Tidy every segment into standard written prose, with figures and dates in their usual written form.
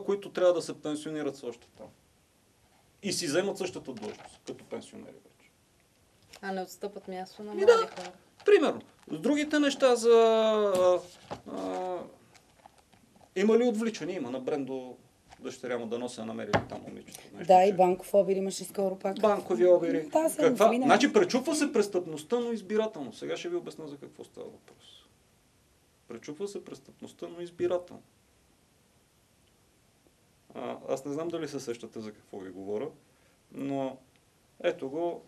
които трябва да се пенсионират са още там. И си вземат същата длъжност, като пенсионери вече. А не отстъпат място на млади хора. Примерно. С другите неща за... има ли отвличане? Има. На Брендо дъщеря му да нося намерили там момичето. Да, и банков обир имаше скоро пак. Банкови обири. Каква? Значи пречупва се престъпността, но избирателно. Сега ще ви обясня за какво става въпрос. Пречупва се престъпността, но избирателно. Аз не знам дали се сещате за какво ви говоря, но ето го,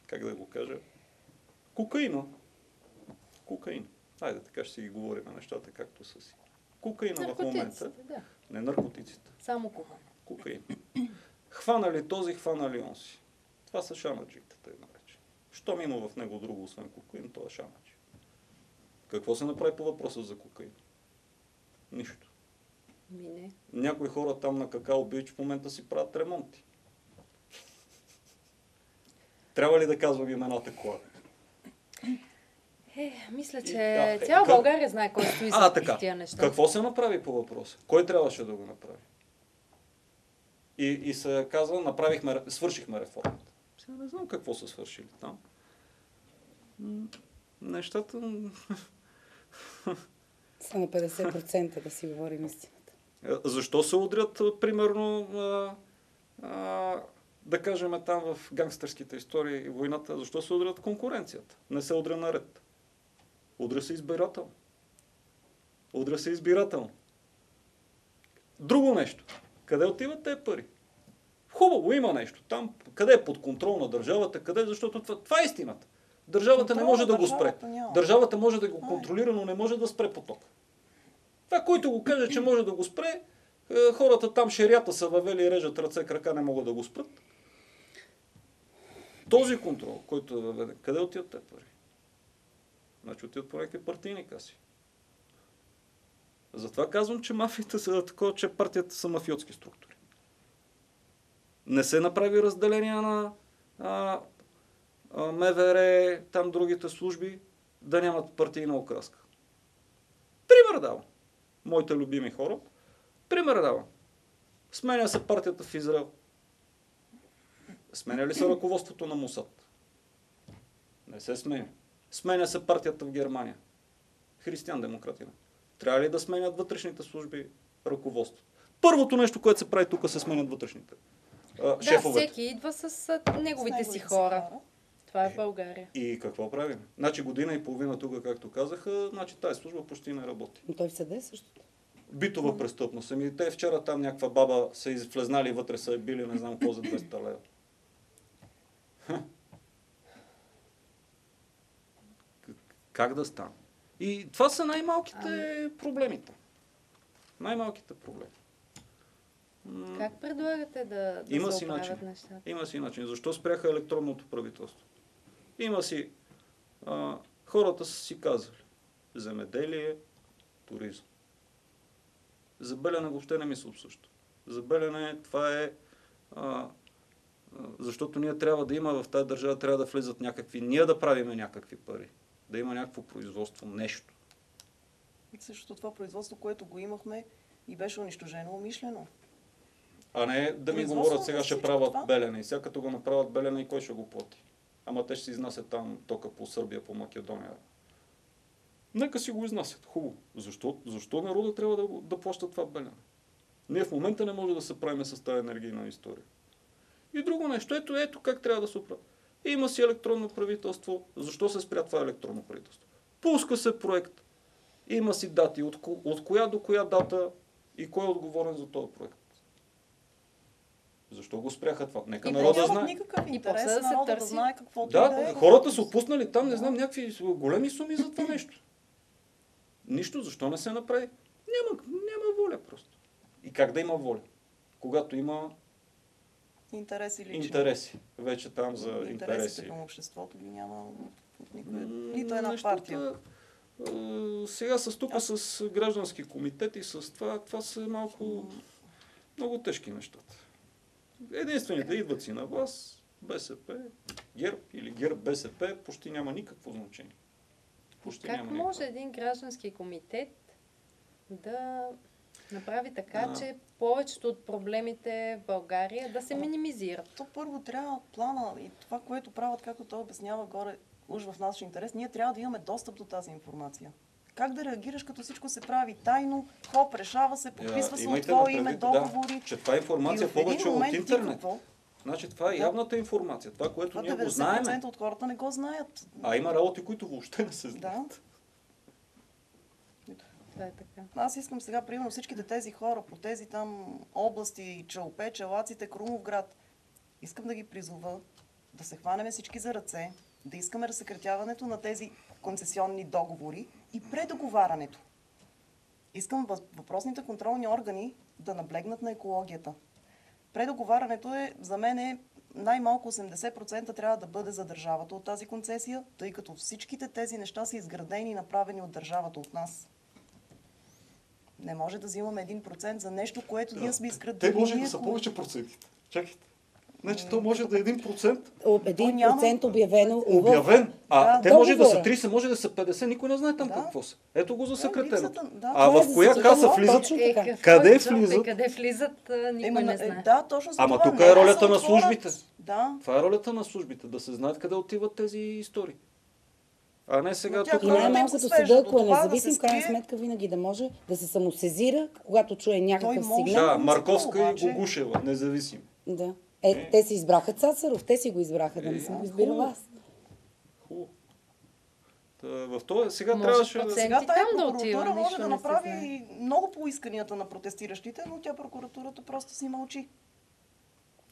как да го кажа, кокаина. Хайде, така ще си ги говорим на нещата, както са си. Кокаина в момента. Да. Не наркотиците. Само кокаин. Кокаин. Хванали този, хванали онси. Това са шамаджите, тъй наречени. Щом има в него друго, освен кокаин, това е шамаджи. Какво се направи по въпроса за кокаин? Нищо. Не. Някои хора там на Какао Бич в момента си правят ремонти. Трябва ли да казвам имената кола? Мисля, че цяла България знае кой стои за тия неща. Какво се направи по въпроса? Кой трябваше да го направи? И се казва, свършихме реформата. Сега не знам какво са свършили там. Нещата... Само 50% да си говорим истината. Защо се удрят, примерно, да кажем там в гангстърските истории и войната, защо се удрят конкуренцията? Не се удря наред. Удря се избирателно. Друго нещо. Къде отиват тези пари? Хубаво, има нещо. Там, къде е под контрол на държавата, защото това е истината. Държавата не може да го спре. Държавата може да го контролира, но не може да спре поток. Това, който го каже, че може да го спре, хората там шерията са въвели и режат ръце, крака, не могат да го спрат. Този контрол, който е въведен, къде отиват тези пари? Значи отиват по някакви партийни каси. Затова казвам, че мафията са такова, че партията са мафиотски структури. Не се направи разделение на МВР, там другите служби, да нямат партийна окраска. Пример давам. Моите любими хора. Пример давам. Сменя се партията в Израел. Сменя ли се ръководството на Мосад? Не се сменя. Сменя се партията в Германия. Християн-демократина. Трябва ли да сменят вътрешните служби ръководство? Първото нещо, което се прави тук, се сменят вътрешните шефовете. Да, всеки идва с неговите си хора. Това е България. И какво правим? Значи година и половина тук, както казаха, значи тази служба почти не работи. Но той в съда е същото. Битова престъпност. Те вчера там някаква баба са влезнали вътре, са били, не знам какво за 200 лева. Как да стане? И това са най-малките проблемите. Най-малките проблеми. Как предлагате да се оправят нещата? Има си начин. Защо спряха електронното правителство? Има си... хората са си казали. Земеделие, туризъм. За Белене въобще не ми се обсъжда. За Белене това е... защото ние трябва да има в тази държава, трябва да влизат някакви... Ние да правиме някакви пари. Да има някакво производство, нещо. Същото това производство, което го имахме и беше унищожено умишлено. А не да ми говорят, сега ще правят Белене. И сега като го направят Белене, и кой ще го плати? Ама те ще си изнасят там тока по Сърбия, по Македония. Нека си го изнасят. Хубаво. Защо народа трябва да плаща това Белене? Ние в момента не можем да се правим с тази енергийна история. И друго нещо. Ето как трябва да се оправи. Има си електронно правителство. Защо се спря това електронно правителство? Пуска се проект. Има си дати. От коя до коя дата и кой е отговорен за този проект? Защо го спряха това? Нека народа знае. Никакъв интерес народа да знае каквото да, хората са отпуснали там, не знам, някакви големи суми за това нещо. Нищо, защо не се направи? Няма воля просто. И как да има воля? Когато има интереси лично. Интереси. Вече там за интереси. Интересите към обществото ги няма нито една партия. Сега с граждански комитет и с това са много тежки нещата. Единствените идват си на власт, БСП, ГЕРБ или ГЕРБ БСП, почти няма никакво значение. Как може един граждански комитет да Направи така, че повечето от проблемите в България да се минимизират. То първо трябва плана и това, което правят, както той обяснява горе, уж в наш интерес, ние трябва да имаме достъп до тази информация. Как да реагираш, като всичко се прави тайно, хоп, решава се, подписва се от твое име договори. Че това е информация повече от интернет. Значи това е явната информация. Това, което ние го знаем. 90% от хората не го знаят. А има работи, които въобще не се знаят. Да. Това е така. Аз искам сега, примерно, всичките тези хора по тези там области, Чалпе, Челаците, Крумовград, искам да ги призова да се хванеме всички за ръце, да искаме разсекретяването на тези концесионни договори и предоговарянето. Искам въпросните контролни органи да наблегнат на екологията. Предоговарянето за мен е най-малко 80% трябва да бъде за държавата от тази концесия, тъй като всичките тези неща са изградени и направени от държавата, от нас. Не може да взимаме 1% за нещо, което ние сме изградили. Те може да са повече процентите. Чакайте. Значи то може да е 1%. 1% обявено. Обявен. Те може да са 30, може да са 50, никой не знае там Да. какво са. Ето го засекретено. Да. А в коя каса влизат? Къде влизат? Къде влизат, никой не знае. Да, точно за Ама това. тук е ролята на службите. Да. Това е ролята на службите, да се знаят къде отиват тези истории. А не сега Но тук... И Хората най-малкото им се свежда съда, до ако е това да независим, се в крайна скрие. сметка винаги да може да се самосезира, когато чуе някакъв може. сигнал. Да, Марковска и обаче- Гогушева, независим. Да. Те си избраха Цацаров, те си го избраха, да не съм го избирал хубаво. аз. Хубаво. В това сега Може трябваше... процент. Сега Там тая да прокуратура отива, може нищо да не се направи знае. много по исканията на протестиращите, но тя прокуратурата просто си мълчи.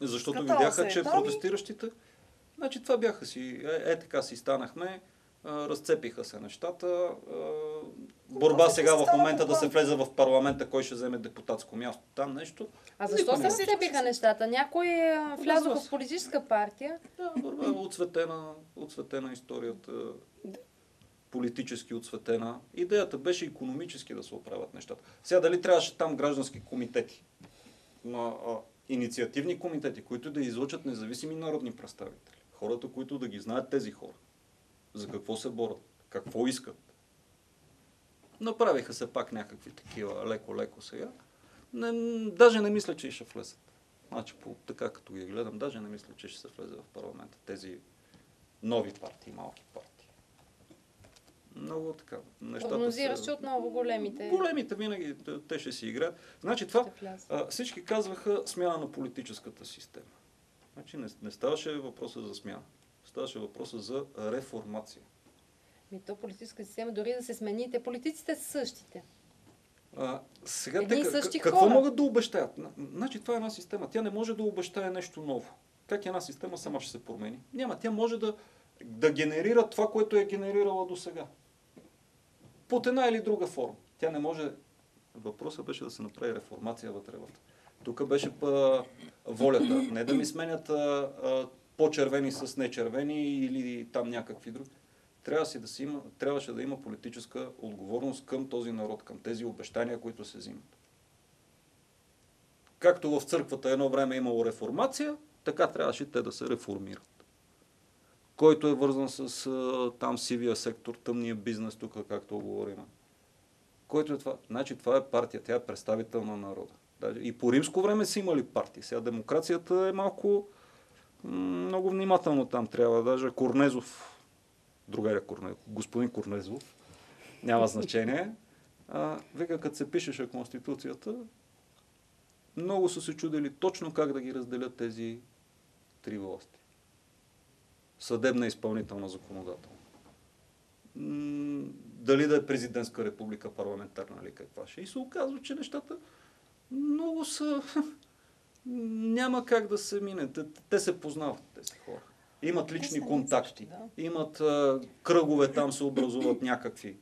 Защото Скатала видяха, се че там и- протестиращите... Значи това бяха си... Така си станахме, разцепиха се нещата. Борба После сега се в стана момента да се буквално. влезе в парламента, кой ще вземе депутатско място. Там нещо. А защо Никой се не разцепиха нещата? Някой влязоха в политическа партия. Да, борба отцветена историята, политически отцветена. Идеята беше икономически да се оправят нещата. Сега дали трябваше там граждански комитети, инициативни комитети, които да излъчат независими народни представители. Хората, които да ги знаят тези хора. За какво се борят, какво искат. Направиха се пак някакви такива леко-леко сега. Даже не мисля, че ще влезат. Значи, така като ги гледам, даже не мисля, че ще се влезе в парламента. Тези нови партии, малки партии. Много така. Прогнозираш, че отново големите. Големите винаги, те ще си играят. Значи това, ще влязат. всички казваха смяна на политическата система. Значи не ставаше въпроса за смяна. Ставаше въпроса за реформация. То политическа система, дори да се смените, политиците са същите. Сега Едни и те същи какво хора. могат да обещаят? Значи това е една система. Тя не може да обещае нещо ново. Как една система сама ще се промени? Няма. Тя може да генерира това, което е генерирала до сега. Под една или друга форма. Тя не може... Въпросът беше да се направи реформация вътре. Тук беше волята. Не да ми сменят по-червени с нечервени или там някакви други. Трябваше да има политическа отговорност към този народ, към тези обещания, които се взимат. Както в църквата едно време е имало реформация, така трябваше те да се реформират. Който е вързан с там сивия сектор, тъмния бизнес, тук както говорим. Който е това? Значи това е партия, тя е представител на народа. Даже и по римско време са имали партии. Сега демокрацията е малко много внимателно там трябва. Даже Корнезов, другаря Корнезов, господин Корнезов, няма значение. Вика, като се пишеше Конституцията, много са се чудили точно как да ги разделят тези три власти. Съдебна, изпълнителна, законодателна. Дали да е президентска република, парламентарна или каква ще. И се оказва, че нещата много са... Няма как да се мине. Те се познават, тези хора. Имат лични контакти. Имат кръгове, там се образуват някакви.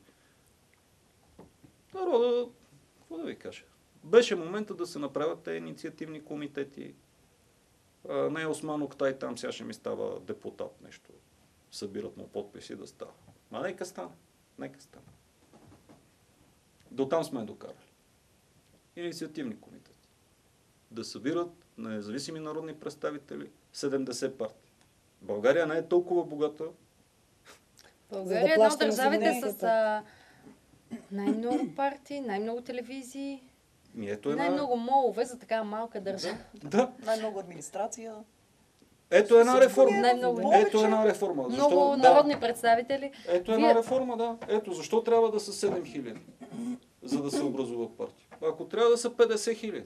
Народа, какво да ви кажа? Беше момента да се направят те инициативни комитети. Не Осман Октай там, сега ще ми става депутат нещо. Събират му подписи да става. Нека стане. Нека стане. До там сме докарали. Инициативни комитети. Да събират независими народни представители 70 партии. България не е толкова богата. България е една от държавите с най-много партии, най-много телевизии. Ето Най-много молове за такава малка държава. Да. Най-много администрация. Ето една реформа. Най-много. Ето една реформа. Защо? Много народни представители. Ето една реформа, да. Ето защо трябва да са 7000, за да се образува партия. Ако трябва да са 50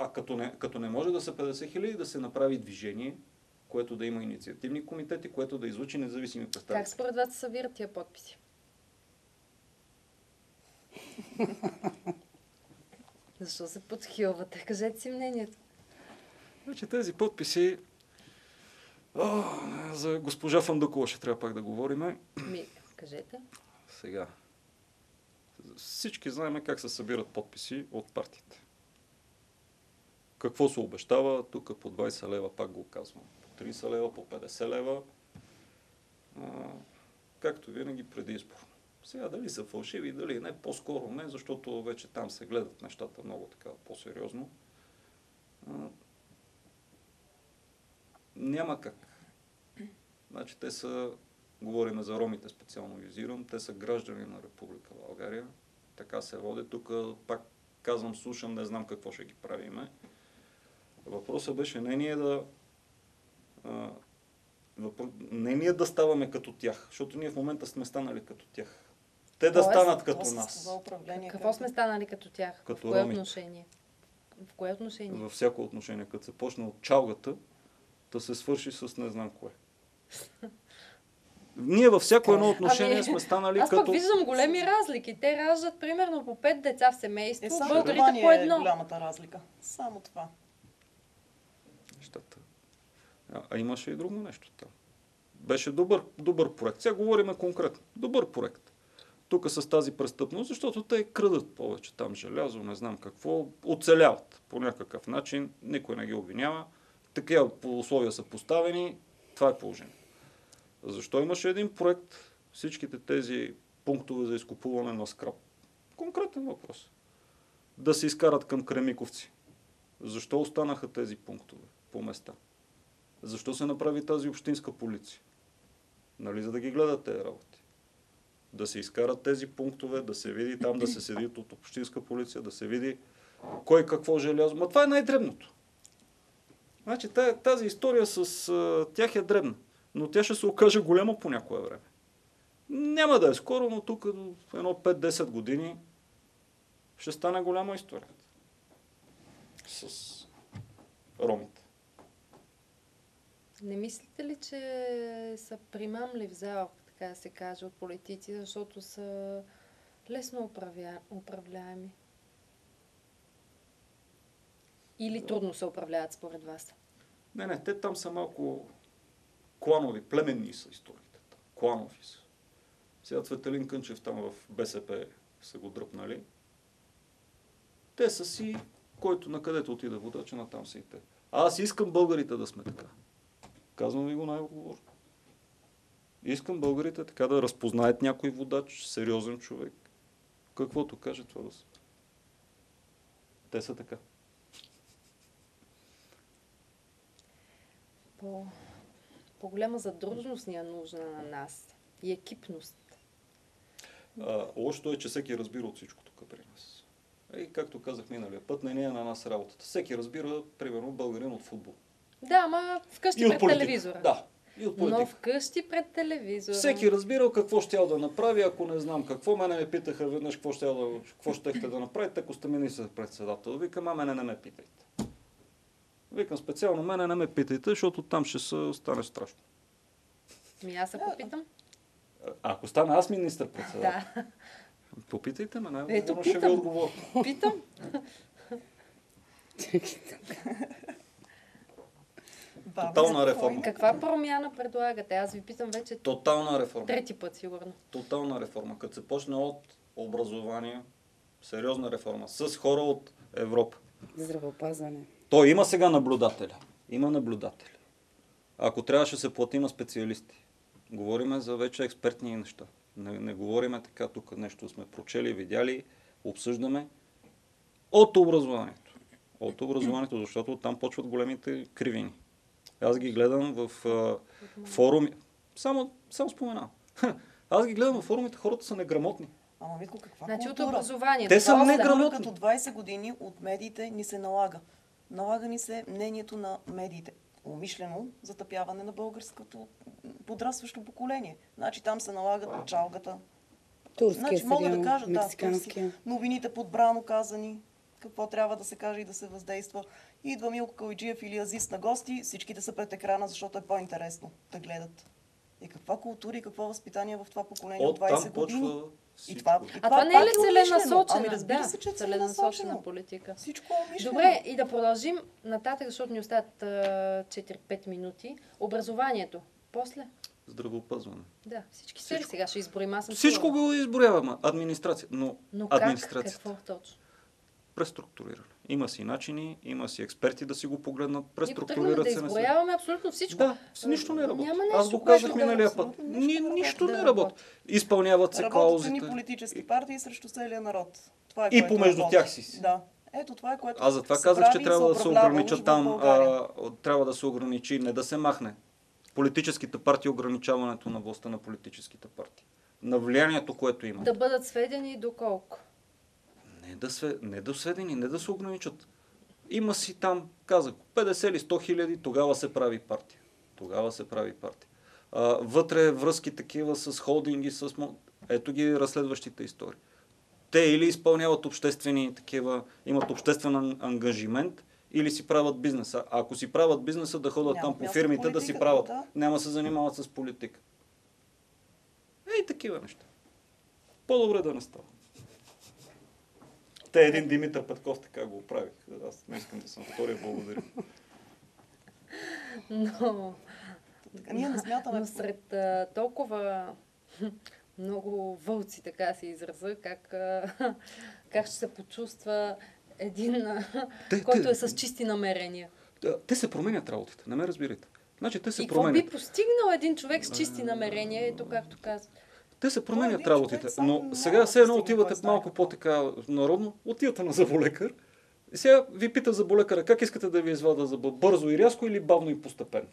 000. Като не може да са 50 000, да се направи движение, което да има инициативни комитети, което да излучи независими представители. Как според вас се събират тия подписи? Защо се подхилвате? Кажете си мнението. Значи тези подписи... за госпожа Фандъкова ще трябва пак да говорим. Кажете. Сега. Всички знаем как се събират подписи от партиите. Какво се обещава? Тук по 20 лева, пак го казвам. По 30 лева, по 50 лева. Както винаги преди избор. Сега дали са фалшиви, дали не, по-скоро не, защото вече там се гледат нещата много така по-сериозно. Няма как. Значи те са, говорим за ромите специално визирам, те са граждани на Република България. Така се води. Тук пак казвам, слушам, не знам какво ще ги правиме. Въпросът беше не ние да ставаме като тях, защото ние в момента сме станали като тях. Те да станат като нас. Какво сме станали като тях? Като в кое ромите. отношение? В кое отношение? Във всяко отношение. Като се почне от чалгата, да се свърши с не знам кое. Ние във всяко едно отношение сме станали аз като... пък виждам големи разлики. Те раждат примерно по 5 деца в семейство, Само българите това ни по е едно. голямата разлика. Само това. Нещата. Имаше и друго нещо там. Беше добър проект. Сега говорим конкретно. Добър проект. Тук с тази престъпност, защото те крадат повече там желязо, не знам какво, оцеляват по някакъв начин, никой не ги обвинява. Такива условия са поставени, това е положение. Защо имаше един проект, всичките тези пунктове за изкупуване на скрап? Конкретен въпрос. Да се изкарат към Кремиковци. Защо останаха тези пунктове по места? Защо се направи тази общинска полиция? Нали, за да ги гледат тези работи? Да се изкарат тези пунктове, да се види там, да се седи от общинска полиция, да се види кой какво желязо. Ма това е най-дребното. Значи тази история с тях е дребна, но тя ще се окаже голяма по някое време. Няма да е скоро, но тук в едно 5-10 години ще стане голяма история с ромите. Не мислите ли, че са примамлив зал, така да се каже, от политици, защото са лесно управляеми? Или трудно се управляват според вас? Не, те там са малко кланови, племенни са историите. Кланови са. Сега Цветелин Кънчев там в БСП са го дръпнали. Те са си, който на където отиде водача, натам са и те. Аз искам българите да сме така. Казвам ви го най-отговорно. Искам българите така да разпознаят някой водач, сериозен човек. Каквото каже, това да са. Те са така. По-голяма задружност ни е нужна на нас. И екипност. Лошото е, че всеки разбира от всичко тук при нас. И както казах миналия път, не е на нас работата. Всеки разбира, примерно, българин от футбол. Да, ама вкъщи пред телевизора. Да, и от политика. Но вкъщи пред телевизора. Всеки разбирал какво щял да направи, ако не знам какво. Мене ме питаха веднъж какво щехте да направите, ако сте министър-председател. Викам, мене не ме питайте. Викам специално, мене не ме питайте, защото там ще стане страшно. Аз се попитам. Ако стана аз министър-председател. Да. Попитайте ме, Ето, ще ви отговоря. Питам. Тотална реформа. Каква промяна предлагате? Аз ви питам вече Тотална реформа. трети път, сигурно. Тотална реформа. Като се почне от образование, сериозна реформа, с хора от Европа. Здравеопазване. Той има сега наблюдателя. Има наблюдатели. Ако трябваше се плати на специалисти. Говориме за вече експертни неща. Не говориме така, тук нещо сме прочели, видяли, обсъждаме. От образованието. От образованието, защото там почват големите кривини. Аз ги гледам в форуми. Само споменавам. Аз ги гледам в форумите, хората са неграмотни. Ама, Митко, каква Значи от култура? образованието. Те са После- неграмотни. Като 20 години от медиите ни се налага. Налага ни се мнението на медиите. Умишлено затъпяване на българското подрастващо поколение. Значи там се налагат чалгата. Турския Значи мога да сериал, кажа, мексиканския. новините подбрано казани, какво трябва да се каже и да се въздейства. И идва Милко Калайджиев или Азис на гости, всичките са пред екрана, защото е по-интересно да гледат. И каква култура и какво възпитание в това поколение от 20 Оттам години. почва всичко. А това не е ли пак умишлено? целенасочена? Ами разбира Да, се, че е целенасочена целенасочено. политика. Всичко е умишлено. Добре, и да продължим нататък, защото ни остават 4-5 минути. Образованието. После? Здравеопазване. Да, всички сфери сега ще изброим. Аз съм Всичко сигурна. го изброяваме. Администрация. Но как? администрацията. Какво точно? Преструктуриране. Има си начини, има си експерти да си го погледнат. Ние тръгваме Преструктурират да се. не се. изброяваме абсолютно всичко. Да, с нищо не работи. Няма нещо, Аз го което казах да- миналия път. абсолютно нищо не Нищо работи. не Да, работи. Изпълняват се Работят клаузите. ни политически партии срещу целия народ. Това е, И което помежду работи. тях си. Да. Ето това е, което Аз затова се казах, че прави и трябва да се управлява ограничат уж в там, България. трябва да се ограничи, не да се махне политическите партии, ограничаването на властта на политическите партии. На влиянието, което има. Да бъдат сведени доколко. Не да сведени, не да се ограничат. Има си там, казах, 50 или 100 хиляди, тогава се прави партия. Тогава се прави партия. Вътре връзки такива с холдинги, ето ги разследващите истории. Те или изпълняват обществени такива, имат обществен ангажимент, или си правят бизнеса. А ако си правят бизнеса, да ходят Нямат там по място в фирмите да си политиката, правят. да. Няма се занимават с политика. И такива неща. По-добре да не става. Те един Димитър Петков така го оправих. Аз не искам да съм втория, благодаря. Но, Така, ние не смятаме. но сред толкова много вълци, така се израза, как ще се почувства един, който е с чисти намерения. Те се променят работите, не ме разбирате. Значи те се И какво променят. би постигнал един човек с чисти намерения, ето както казва. Те се променят един работите, човек сам но няма сега да все едно постигне отивате кой знае малко какво. по-така народно, отивате на зъболекар и сега ви пита зъболекара, как искате да ви извада зъба? Бързо и рязко или бавно и постепенно?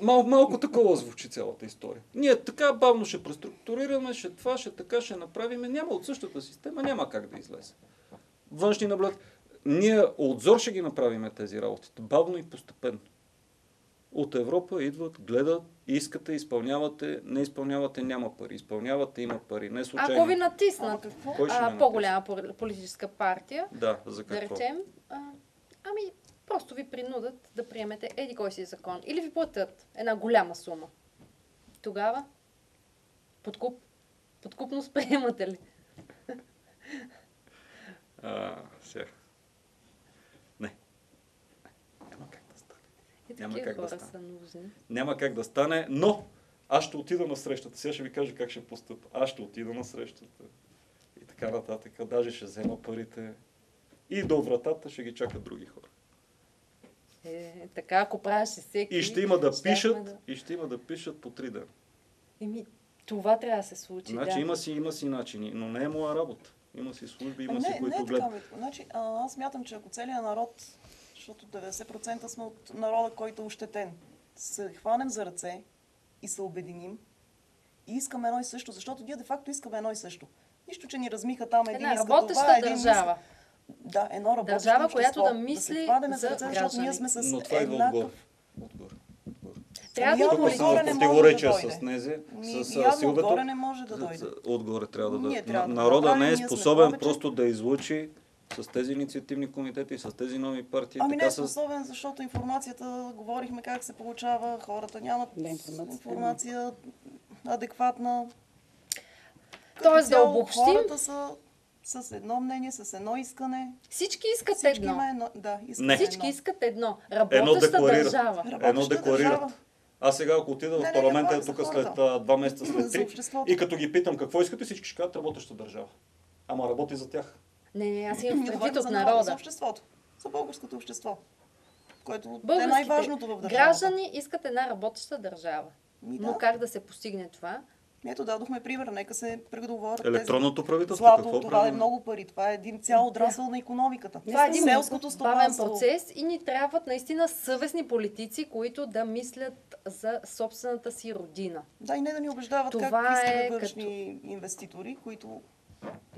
Малко такова звучи цялата история. Ние така бавно ще преструктурираме, ще това, ще така, ще направим. Няма от същата система, няма как да излезе. Външни наблюдатели. Ние от зор ще ги направим тези работи. Бавно и постепенно. От Европа идват, гледат, искате, изпълнявате, не изпълнявате, няма пари. Изпълнявате, има пари. Не случайно. Ако ви Ама натиснат какво? Кой ще ме натисне? по-голяма политическа партия, Да, за да какво? речем, ами просто ви принудат да приемете еди кой си закон. Или ви платят една голяма сума. Тогава подкупност приемате ли? Сега. Не. Няма как да стане. И Няма такива как да хора стане. са нужни. Няма как да стане, но аз ще отида на срещата. Сега ще ви кажа как ще постъпя. Аз ще отида на срещата. И така нататък. Даже ще взема парите. И до вратата ще ги чакат други хора. Така, ако правеше всеки... И ще има да щяхме пишат, и ще има да пишат по 3 дена. Еми, това трябва да се случи, Значи да. има си начини, но не е моя работа. Има си служби, има не, си, не които е така, гледат. Митко. Значи, аз смятам, че ако целият народ, защото 90% сме от народа, който е ощетен, се хванем за ръце и се обединим и искаме едно и също, защото ние де-факто искаме едно и също. Нищо, че ни размиха там един Една иска работеща това, един държава. Да, едно работещо Държава, общество. която да се мисли хванеме за ръце, защото ние сме Но с това идва еднакъв... отгоре. Отгоре. Трябва да Ами, има явно Тук съм отгоре в не може противоречие да с дойде. Незе, с Явно Силвето. отгоре не може да дойде. Отгоре трябва да Ние дойде. трябва да Народа направим, не е ние сме способен повече. просто да излучи с тези инициативни комитети, с тези нови партии. Ами не така е способен, защото информацията, говорихме как се получава, хората нямат Да, информацията информация адекватна. Тоест да Като цяло, обобщим, хората са с едно мнение, с едно искане. всички искат Всички едно. има едно. Да, искат Не. Всички едно. искат едно. Едно Работеща декларират. държава. Работеща Едно декларират. държава. Аз сега, ако отида Не, в не, парламента говоря е за тук след хората. 2 месеца, след За 3, обществото. и като ги питам какво искате, всички ще кажат работеща държава. Ама работи за тях. Не, аз имам Ние предвид говорим от за народа, за народа. обществото. За българското общество. Което е Българските най-важното в държавата. граждани искат една работеща държава. Ми да. Но как да се постигне това? Ето, дадохме пример. Нека се преговорят. Електронното правителство Злато, какво това прави? е много пари. Това е един цял отрасъл на икономиката. Това е един селското бавен стопанство. процес и ни трябват наистина съвестни политици, които да мислят за собствената си родина. Да, и не да ни убеждават Това как искаме е външни инвеститори, които...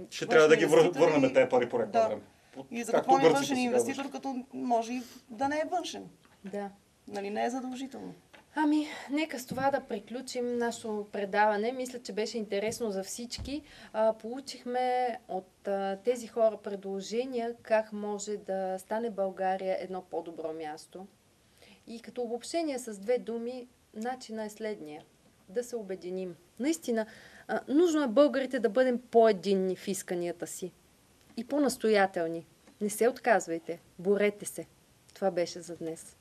Ще трябва да ги инвеститори- върнем тези пари по някакво Да. време. И за Както какво ми е гърците външен си инвеститор, казват. като може и да не е външен. Да. Нали, не е задължително. Ами, нека с това да приключим нашето предаване. Мисля, че беше интересно за всички. Получихме от тези хора предложения как може да стане България едно по-добро място. И като обобщение с 2 думи, начинът е следния. Да се обединим. Наистина, нужно е българите да бъдем по-единни в исканията си. И по-настоятелни. Не се отказвайте. Борете се. Това беше за днес.